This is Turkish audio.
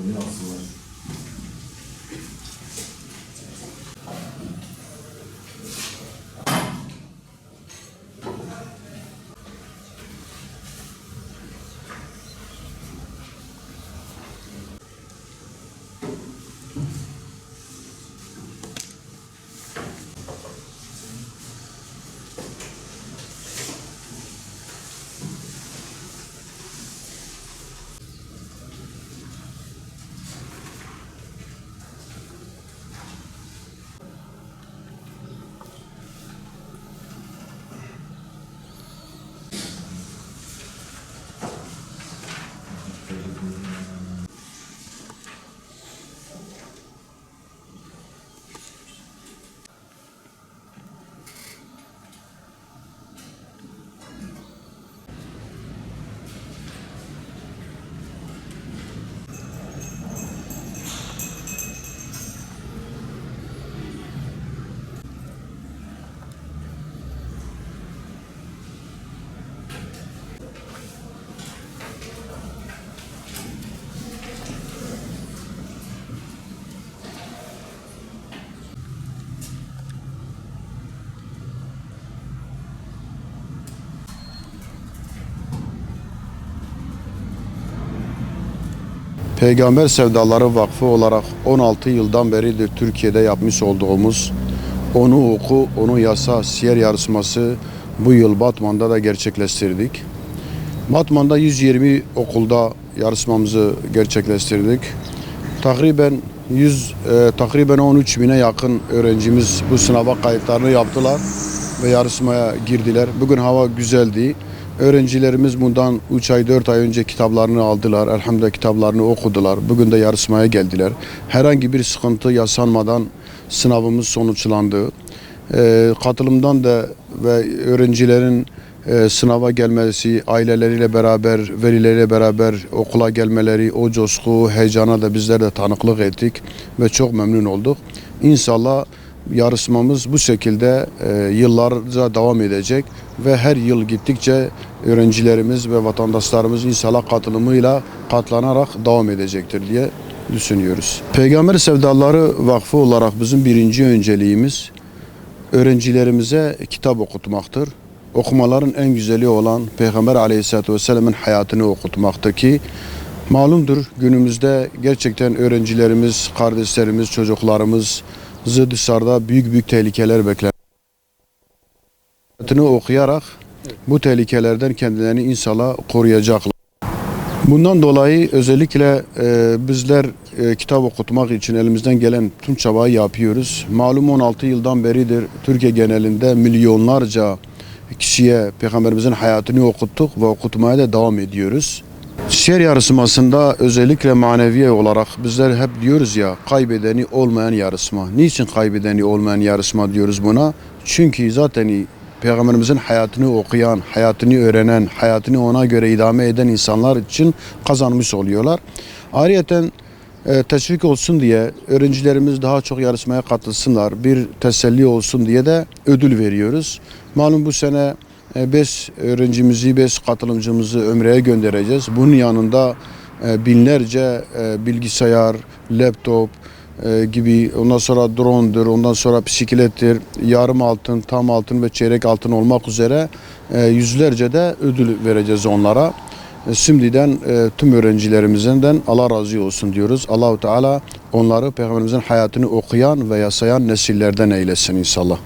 Konuyu alsınlar. Peygamber Sevdaları Vakfı olarak 16 yıldan beridir Türkiye'de yapmış olduğumuz Onu Oku, Onu Yasa siyer yarışması bu yıl Batman'da da gerçekleştirdik. Batman'da 120 okulda yarışmamızı gerçekleştirdik. Takriben 13 bine yakın öğrencimiz bu sınava kayıtlarını yaptılar ve yarışmaya girdiler. Bugün hava güzeldi. Öğrencilerimiz bundan 3 ay 4 ay önce kitaplarını aldılar. Elhamdülillah kitaplarını okudular. Bugün de yarışmaya geldiler. Herhangi bir sıkıntı yaşanmadan sınavımız sonuçlandı. Katılımdan da ve öğrencilerin sınava gelmesi, aileleriyle beraber, velileriyle beraber okula gelmeleri, o coşku, heyecana da bizler de tanıklık ettik ve çok memnun olduk. İnşallah yarışmamız bu şekilde yıllarca devam edecek ve her yıl gittikçe öğrencilerimiz ve vatandaşlarımız inşallah katılımıyla katlanarak devam edecektir diye düşünüyoruz. Peygamber Sevdaları Vakfı olarak bizim birinci önceliğimiz öğrencilerimize kitap okutmaktır. Okumaların en güzeli olan Peygamber Aleyhisselatü Vesselam'ın hayatını okutmaktır ki malumdur günümüzde gerçekten öğrencilerimiz, kardeşlerimiz, çocuklarımız dışarıda büyük tehlikeler bekler. Hayatını okuyarak bu tehlikelerden kendilerini inşallah koruyacaklar. Bundan dolayı özellikle bizler kitap okutmak için elimizden gelen tüm çabayı yapıyoruz. Malum 16 yıldan beridir Türkiye genelinde milyonlarca kişiye Peygamberimizin hayatını okuttuk ve okutmaya da devam ediyoruz. Şiir yarışmasında özellikle manevi olarak bizler hep diyoruz ya kaybedeni olmayan yarışma. Niçin kaybedeni olmayan yarışma diyoruz buna? Çünkü zaten Peygamberimizin hayatını okuyan, hayatını öğrenen, hayatını ona göre idame eden insanlar için kazanmış oluyorlar. Ayrıca teşvik olsun diye öğrencilerimiz daha çok yarışmaya katılsınlar, bir teselli olsun diye de ödül veriyoruz. Malum bu sene 5 öğrencimizi, 5 katılımcımızı Ömre'ye göndereceğiz. Bunun yanında binlerce bilgisayar, laptop gibi, ondan sonra drone'dur, ondan sonra bisiklettir, yarım altın, tam altın ve çeyrek altın olmak üzere yüzlerce de ödül vereceğiz onlara. Şimdiden tüm öğrencilerimizden Allah razı olsun diyoruz. Allahu Teala onları Peygamberimizin hayatını okuyan ve yasayan nesillerden eylesin inşallah.